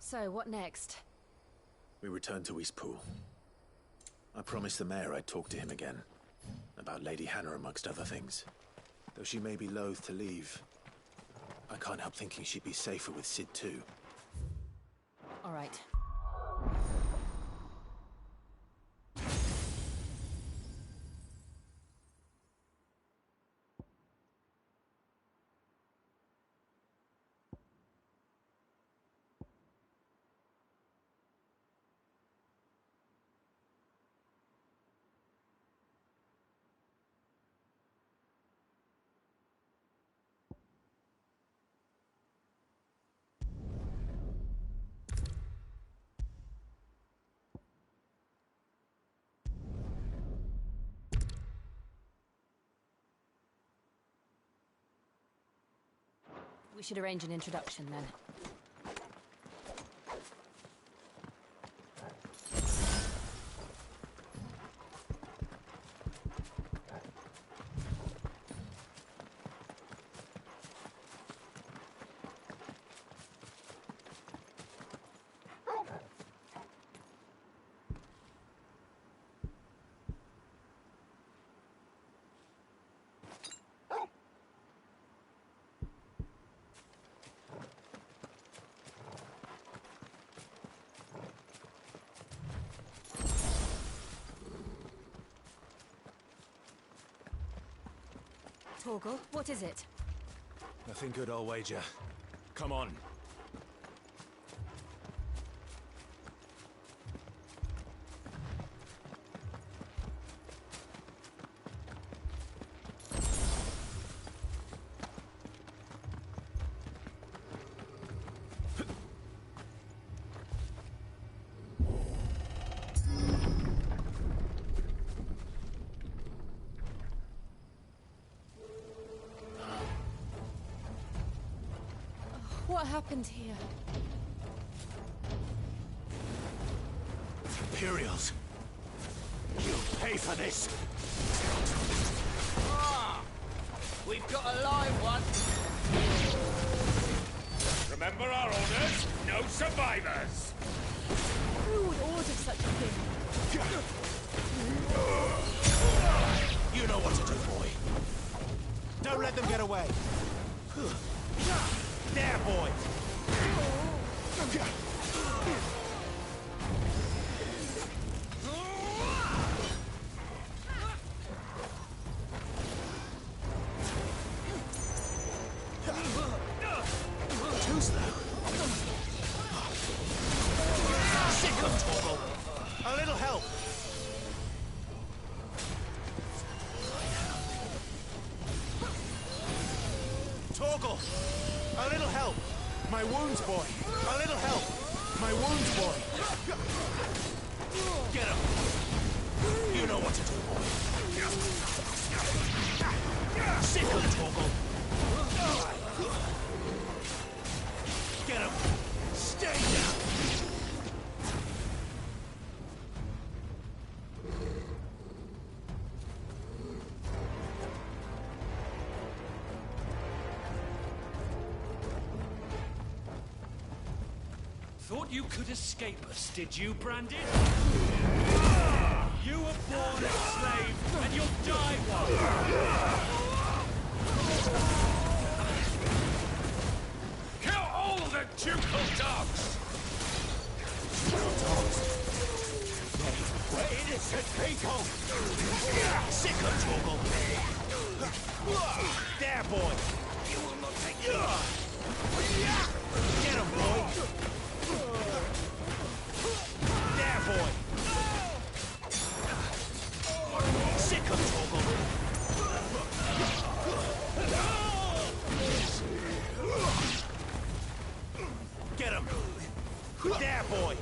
So, what next? We return to Eastpool. I promised the mayor I'd talk to him again. About Lady Hannah, amongst other things. Though she may be loath to leave, I can't help thinking she'd be safer with Sid too. All right. We should arrange an introduction then. Torgal, what is it? Nothing good, I'll wager. Come on. What happened here? Imperials! You'll pay for this! Ah! We've got a live one! Remember our orders? No survivors! Who would order such a thing? You know what to do, boy. Don't let them get away. There, boy! Too slow. Sick of Torgal. A little help. Torgal! A little help! My wounds, boy! A little help! My wounds, boy! Get him! You know what to do, boy! Sick of Torgal! Get him! Stay down! Thought you could escape us, did you, Brandon? You were born a slave, and you'll die one! Kill all the ducal dogs! Dogs? We're innocent people! Sick of Torgal! There, boy! You will not take Get him, boy! There, boy! Sick of Torgal! Get him! There, boy!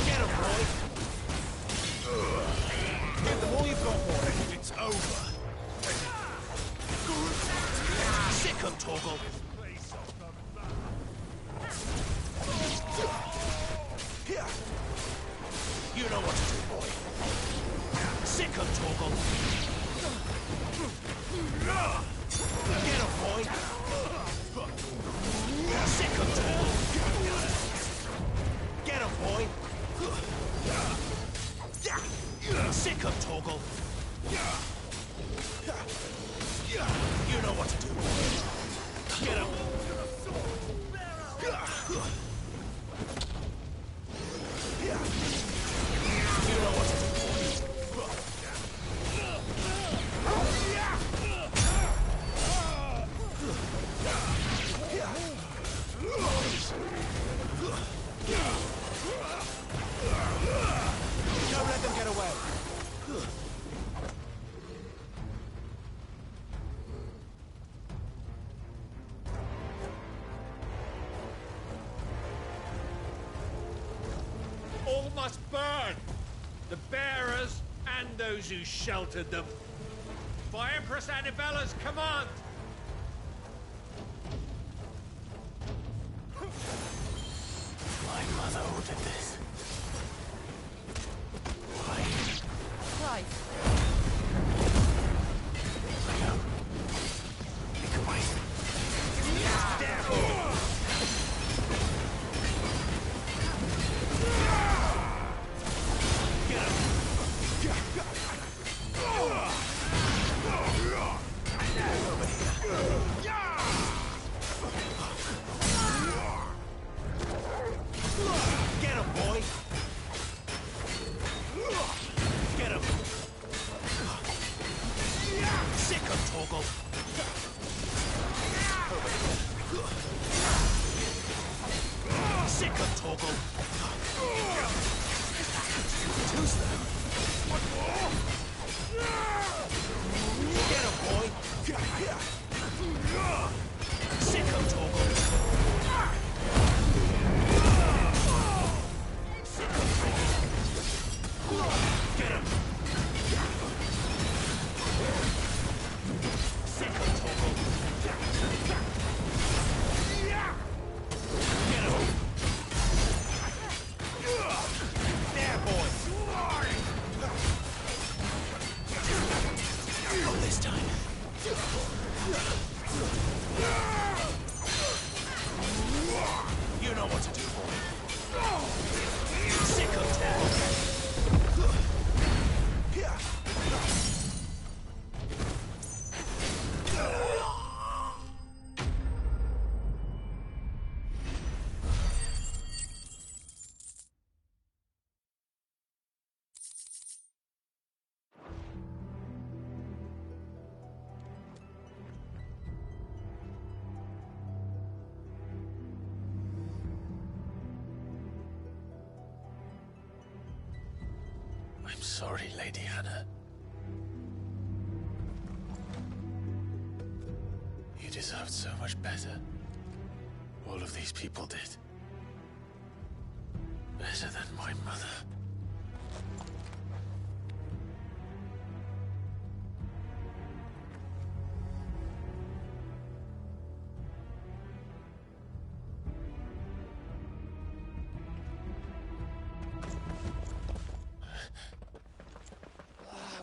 Get him, boy! Give them all you've got for it. It's over. must burn. The bearers and those who sheltered them. By Empress Annibella's command. My mother ordered this. Why? Clive, I know. We can wait. Get him, boy! Get him! Sick of Torgal! Sick of Torgal! Who's that? What more? Get him, boy! Sick of Torgal! Get him! Sick of Torgal! Get him! There, boy! Not this time. You know what to do, boy. Sick of Torgal! I'm sorry, Lady Hannah. You deserved so much better. All of these people did. Better than my mother.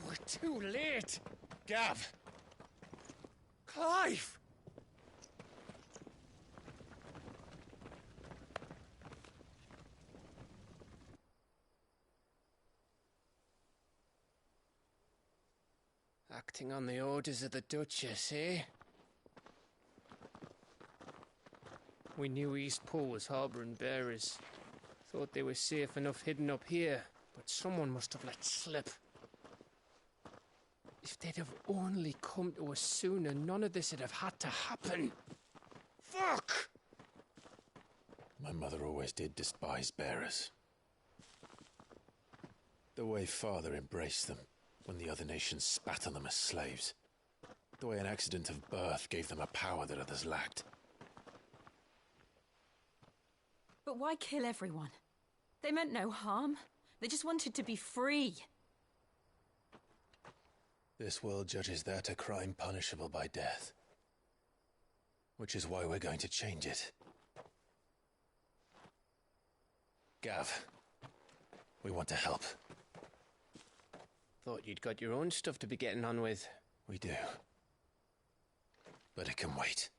We're too late. Gav. Clive. Acting on the orders of the Duchess, eh? We knew East Pool was harbouring bearers. Thought they were safe enough hidden up here, but someone must have let slip. If they'd have only come to us sooner, none of this would have had to happen. Fuck! My mother always did despise bearers. The way Father embraced them when the other nations spat on them as slaves. The way an accident of birth gave them a power that others lacked. but why kill everyone? They meant no harm. They just wanted to be free. This world judges that a crime punishable by death. Which is why we're going to change it. Gav, we want to help. Thought you'd got your own stuff to be getting on with. We do. But it can wait.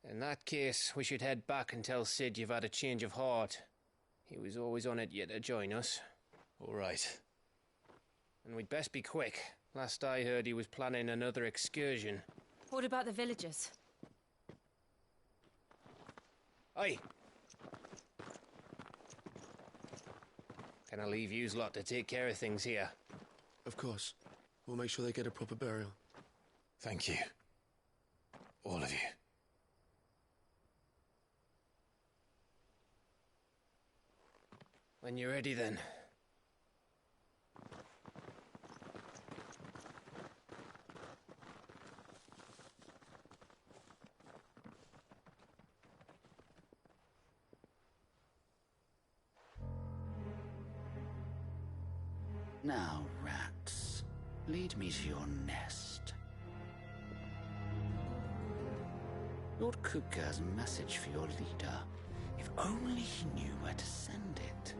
In that case, we should head back and tell Sid you've had a change of heart. He was always on it yet to join us. All right. And we'd best be quick. Last I heard, he was planning another excursion. What about the villagers? Aye. Can I leave yous lot to take care of things here? Of course. We'll make sure they get a proper burial. Thank you. All of you. When you're ready, then. Now, rats, lead me to your nest. Lord Kupka has a message for your leader. If only he knew where to send it.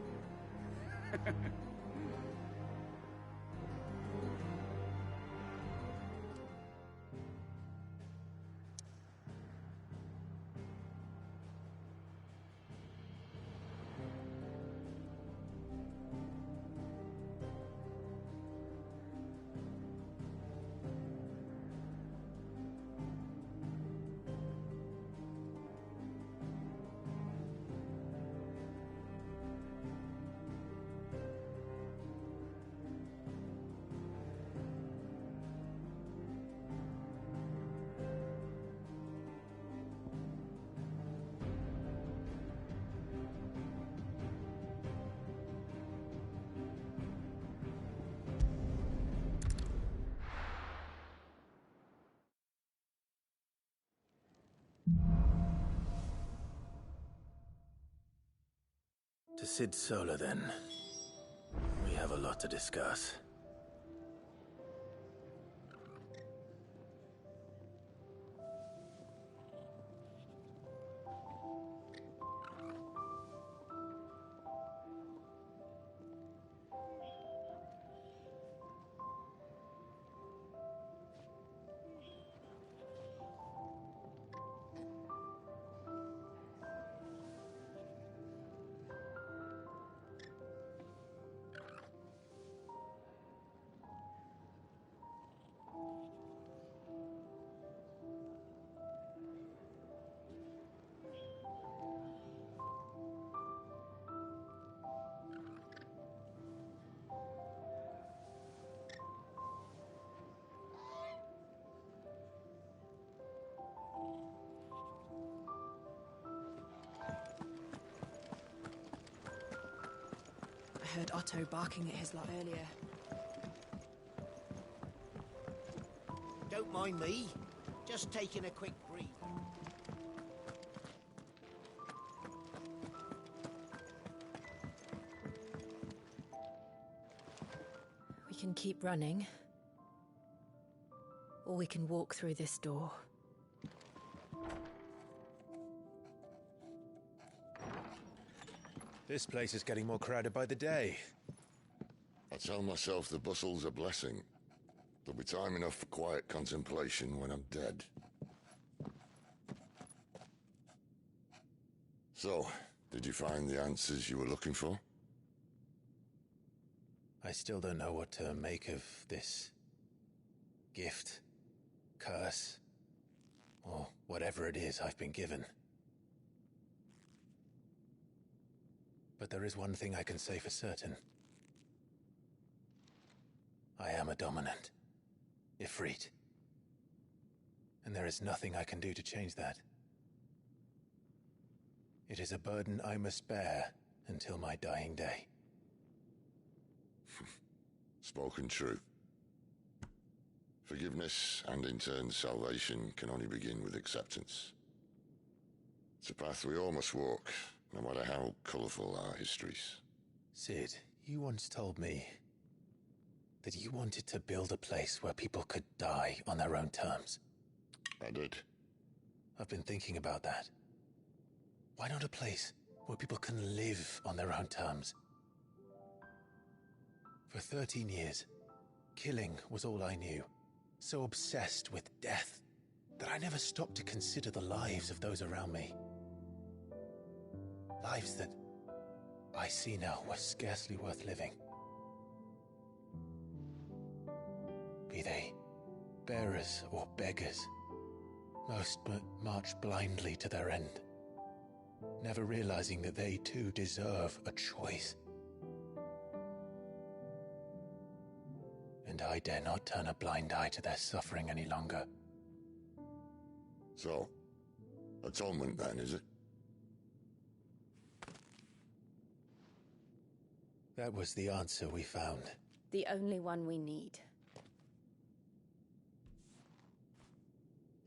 To Sid Solar, then. We have a lot to discuss. I heard Otto barking at his lot earlier. Don't mind me. Just taking a quick breather. We can keep running. Or we can walk through this door. This place is getting more crowded by the day. I tell myself the bustle's a blessing. There'll be time enough for quiet contemplation when I'm dead. So, did you find the answers you were looking for? I still don't know what to make of this gift, curse, or whatever it is I've been given. But there is one thing I can say for certain. I am a dominant, Ifrit. And there is nothing I can do to change that. It is a burden I must bear until my dying day. Spoken true. Forgiveness, and in turn salvation, can only begin with acceptance. It's a path we all must walk, no matter how colourful our histories. Sid, you once told me that you wanted to build a place where people could die on their own terms. I did. I've been thinking about that. Why not a place where people can live on their own terms? For 13 years, killing was all I knew. So obsessed with death that I never stopped to consider the lives of those around me. Lives that I see now were scarcely worth living. Be they bearers or beggars, most but march blindly to their end, never realizing that they too deserve a choice. And I dare not turn a blind eye to their suffering any longer. So, atonement then, is it? That was the answer we found. The only one we need.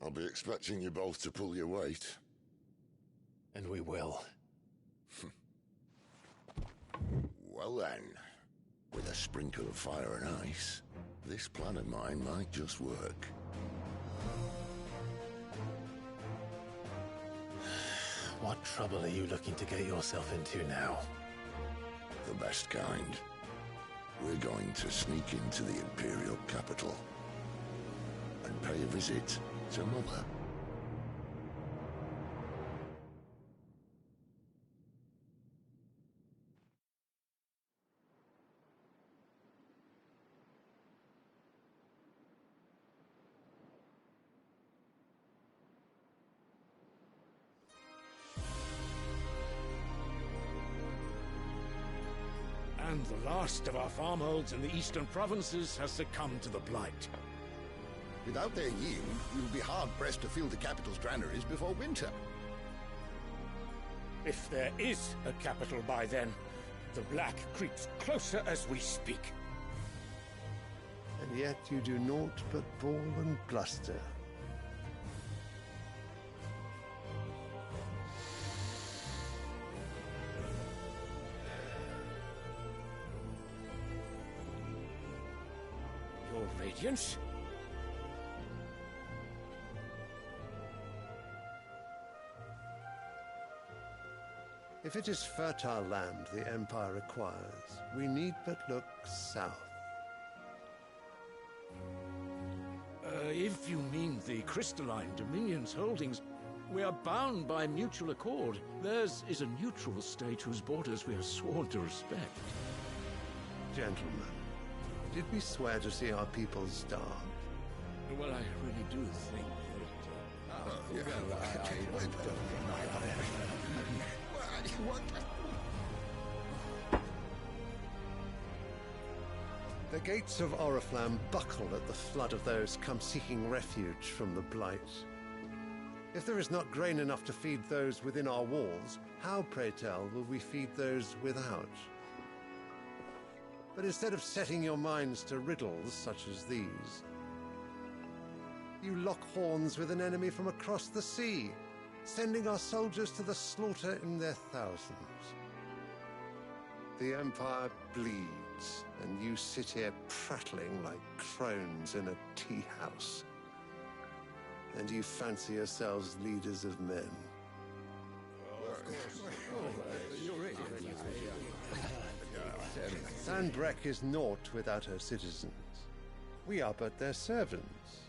I'll be expecting you both to pull your weight. And we will. Well then, with a sprinkle of fire and ice, this plan of mine might just work. What trouble are you looking to get yourself into now? The best kind. We're going to sneak into the Imperial capital and pay a visit to Mother. And the last of our farmholds in the eastern provinces has succumbed to the blight. Without their yield, we will be hard-pressed to fill the capital's granaries before winter. If there is a capital by then, the black creeps closer as we speak. And yet you do naught but bawl and bluster. Your Radiance? If it is fertile land the Empire requires, we need but look south. If you mean the crystalline Dominion's holdings, we are bound by mutual accord. Theirs is a neutral state whose borders we are sworn to respect. Gentlemen, did we swear to see our people starve? Well, I really do think The gates of Oriflamme buckle at the flood of those come seeking refuge from the Blight. If there is not grain enough to feed those within our walls, how, pray tell, will we feed those without? But instead of setting your minds to riddles such as these, you lock horns with an enemy from across the sea, sending our soldiers to the slaughter in their thousands. The Empire bleeds, and you sit here prattling like crones in a tea house. And you fancy yourselves leaders of men. Sandbreck is naught without her citizens. We are but their servants.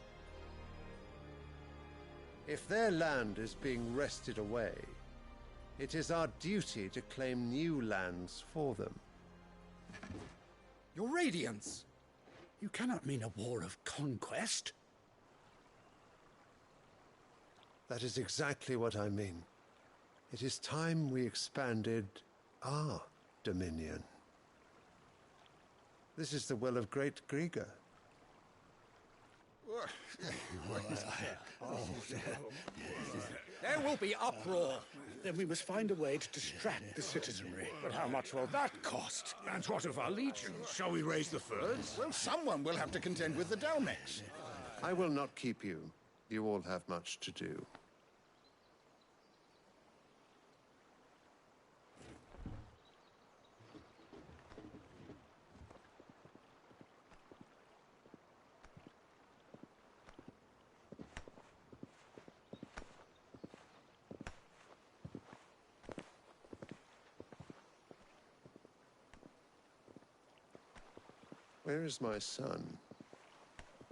If their land is being wrested away, it is our duty to claim new lands for them. Your Radiance! You cannot mean a war of conquest. That is exactly what I mean. It is time we expanded our dominion. This is the will of great Grieger. There will be uproar. Then we must find a way to distract the citizenry. But how much will that cost? And what of our legions? Shall we raise the furs? Well, someone will have to contend with the Dalmex. I will not keep you. You all have much to do. Where is my son?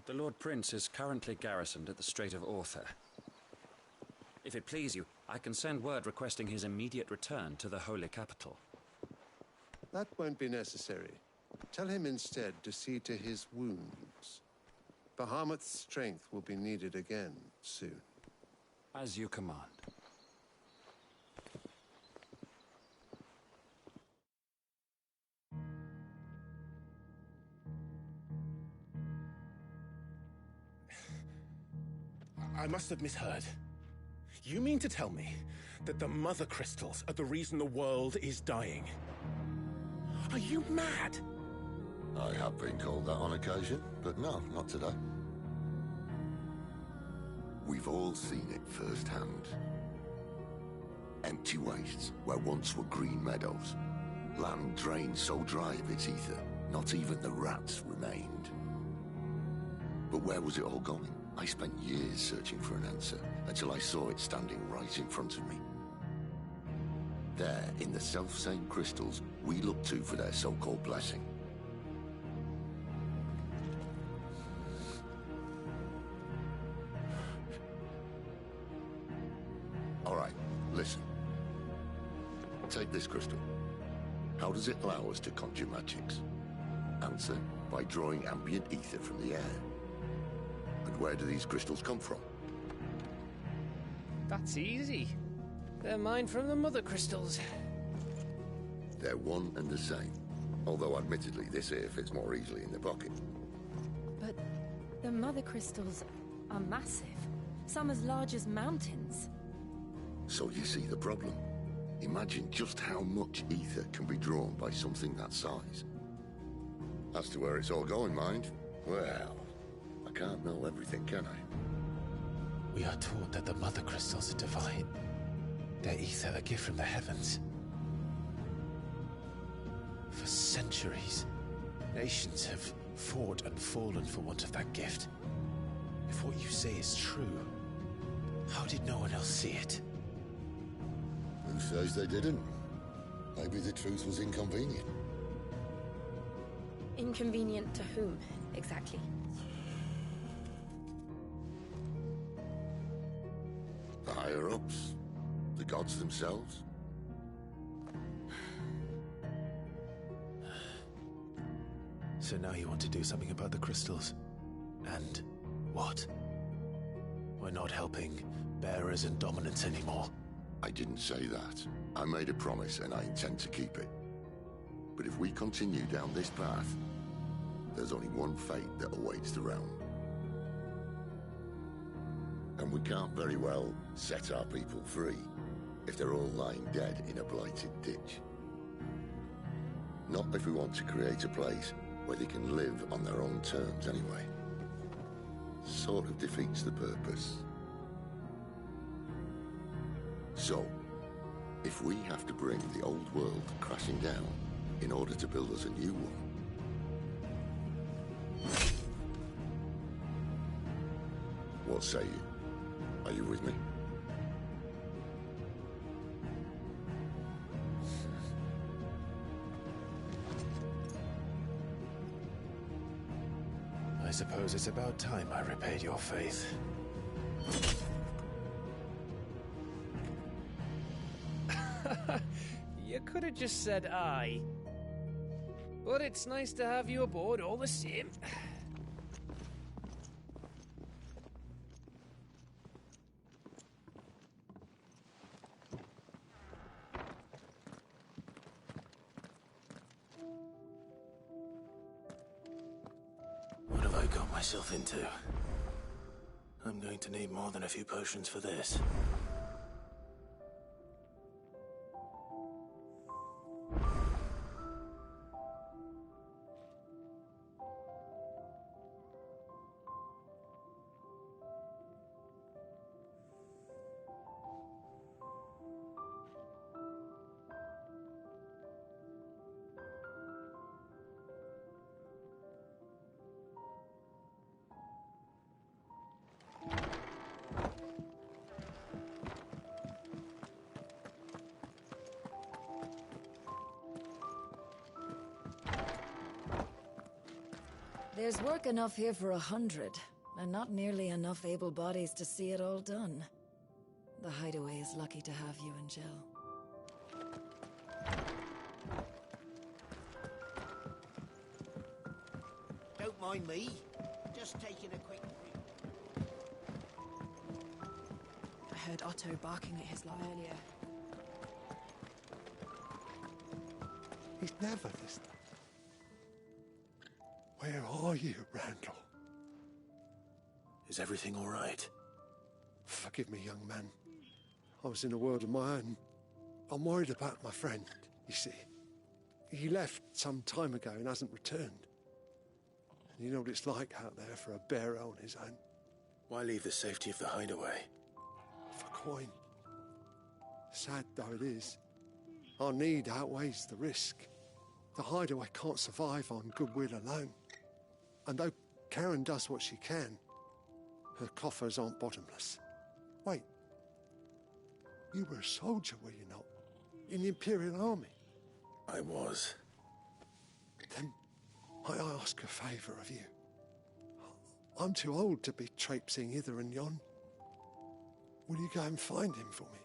The Lord Prince is currently garrisoned at the Strait of Arthur. If it please you, I can send word requesting his immediate return to the Holy Capital. That won't be necessary. Tell him instead to see to his wounds. Bahamut's strength will be needed again soon. As you command. I must have misheard. You mean to tell me that the Mother Crystals are the reason the world is dying? Are you mad? I have been called that on occasion, but no, not today. We've all seen it firsthand. Empty wastes where once were green meadows. Land drained so dry of its ether, Not even the rats remained. But where was it all going? I spent years searching for an answer, until I saw it standing right in front of me. There, in the self-same crystals we look to for their so-called blessing. All right, listen. Take this crystal. How does it allow us to conjure magics? Answer, by drawing ambient ether from the air. And where do these crystals come from? That's easy. They're mined from the mother crystals. They're one and the same. Although admittedly this here fits more easily in the pocket. But the mother crystals are massive. Some as large as mountains. So you see the problem. Imagine just how much ether can be drawn by something that size. As to where it's all going, mind, well, I can't know everything, can I? We are taught that the mother crystals are divine. Their ether a gift from the heavens. For centuries, nations have fought and fallen for want of that gift. If what you say is true, how did no one else see it? Who says they didn't? Maybe the truth was inconvenient. Inconvenient to whom, exactly? The higher-ups? The gods themselves? So now you want to do something about the crystals? And what? We're not helping bearers and dominants anymore. I didn't say that. I made a promise and I intend to keep it. But if we continue down this path, there's only one fate that awaits the realm. And we can't very well set our people free if they're all lying dead in a blighted ditch. Not if we want to create a place where they can live on their own terms anyway. Sort of defeats the purpose. So, if we have to bring the old world crashing down in order to build us a new one, what say you? Are you with me? I suppose it's about time I repaid your faith. You could have just said aye. But it's nice to have you aboard all the same. What have I got myself into? I'm going to need more than a few potions for this. There's work enough here for 100, and not nearly enough able bodies to see it all done. The Hideaway is lucky to have you and Jill. Don't mind me. Just taking a quick break. I heard Otto barking at his lot earlier. He's never this. Where are you, Randall? Is everything all right? Forgive me, young man. I was in a world of my own. I'm worried about my friend, you see. He left some time ago and hasn't returned. And you know what it's like out there for a bearer on his own. Why leave the safety of the hideaway? For coin. Sad though it is, our need outweighs the risk. The hideaway can't survive on goodwill alone. And though Karen does what she can, her coffers aren't bottomless. Wait. You were a soldier, were you not? In the Imperial Army? I was. Then I ask a favour of you. I'm too old to be traipsing hither and yon. Will you go and find him for me?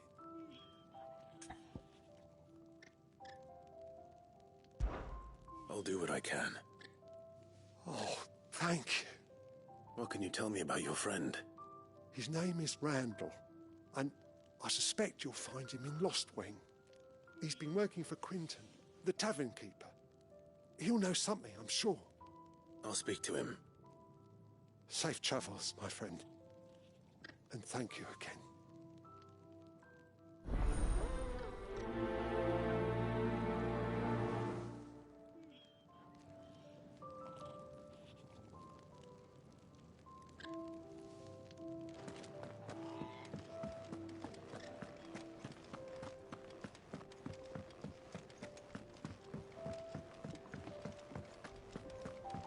I'll do what I can. Oh, thank you. What can you tell me about your friend? His name is Randall, and I suspect you'll find him in Lost Wing. He's been working for Quinton, the tavern keeper. He'll know something, I'm sure. I'll speak to him. Safe travels, my friend. And thank you again.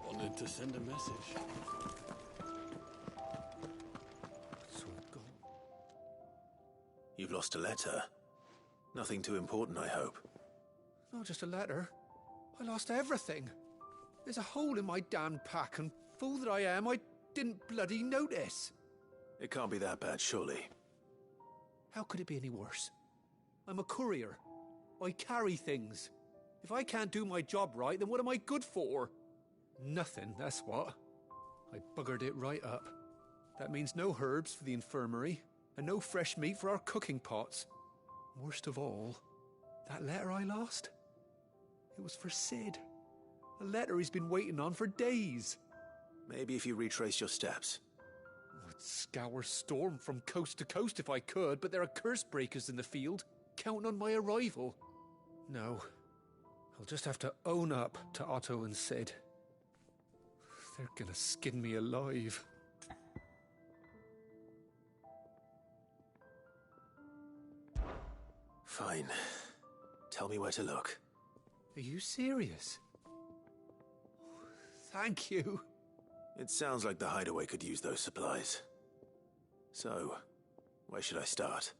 Wanted to send a message. You've lost a letter. Nothing too important, I hope. Not just a letter. I lost everything. There's a hole in my damn pack, and fool that I am, I didn't bloody notice. It can't be that bad, surely. How could it be any worse? I'm a courier. I carry things. If I can't do my job right, then what am I good for? Nothing, that's what. I buggered it right up. That means no herbs for the infirmary, and no fresh meat for our cooking pots. Worst of all, that letter I lost? It was for Sid. A letter he's been waiting on for days. Maybe if you retrace your steps. I'd scour Storm from coast to coast if I could, but there are curse breakers in the field, counting on my arrival. No, I'll just have to own up to Otto and Sid. They're gonna skin me alive. Fine. Tell me where to look. Are you serious? Thank you. It sounds like the hideaway could use those supplies. So, where should I start?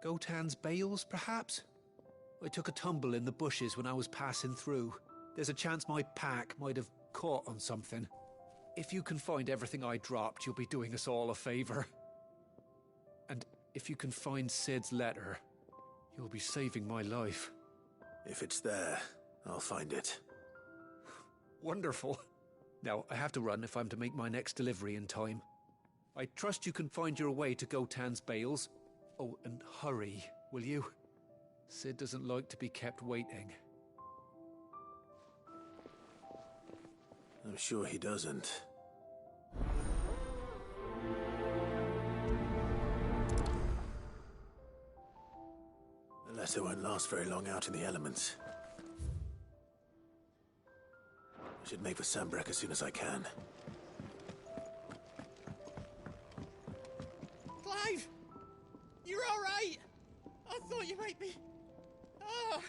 Gotan's bales, perhaps? I took a tumble in the bushes when I was passing through. There's a chance my pack might have caught on something. If you can find everything I dropped, you'll be doing us all a favor. And if you can find Sid's letter, you'll be saving my life. If it's there, I'll find it. Wonderful. Now, I have to run if I'm to make my next delivery in time. I trust you can find your way to Gotan's bales. Oh, and hurry, will you? Sid doesn't like to be kept waiting. I'm sure he doesn't. The letter won't last very long out in the elements. I should make for Sambrek as soon as I can. Clive! You're all right! I thought you might be... Ah!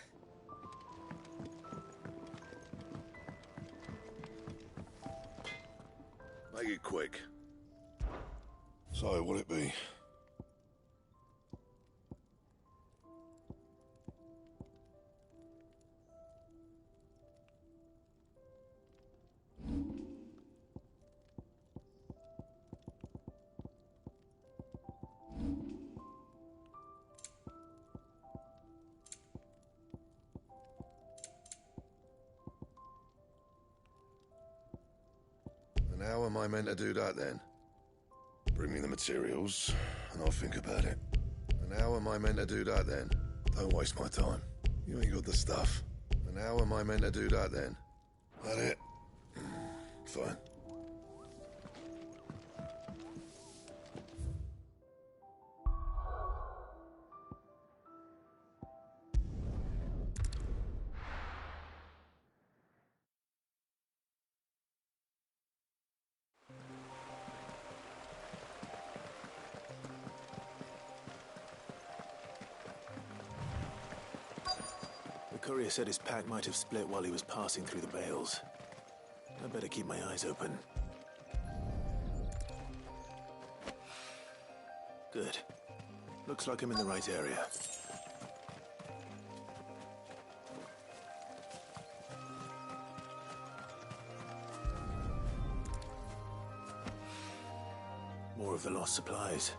Make it quick. So, what'll it be? And how am I meant to do that then? Bring me the materials, and I'll think about it. And how am I meant to do that then? Don't waste my time. You ain't got the stuff. And how am I meant to do that then? That it? Fine. courier said his pack might have split while he was passing through the bales. I better keep my eyes open. Good. Looks like I'm in the right area. More of the lost supplies.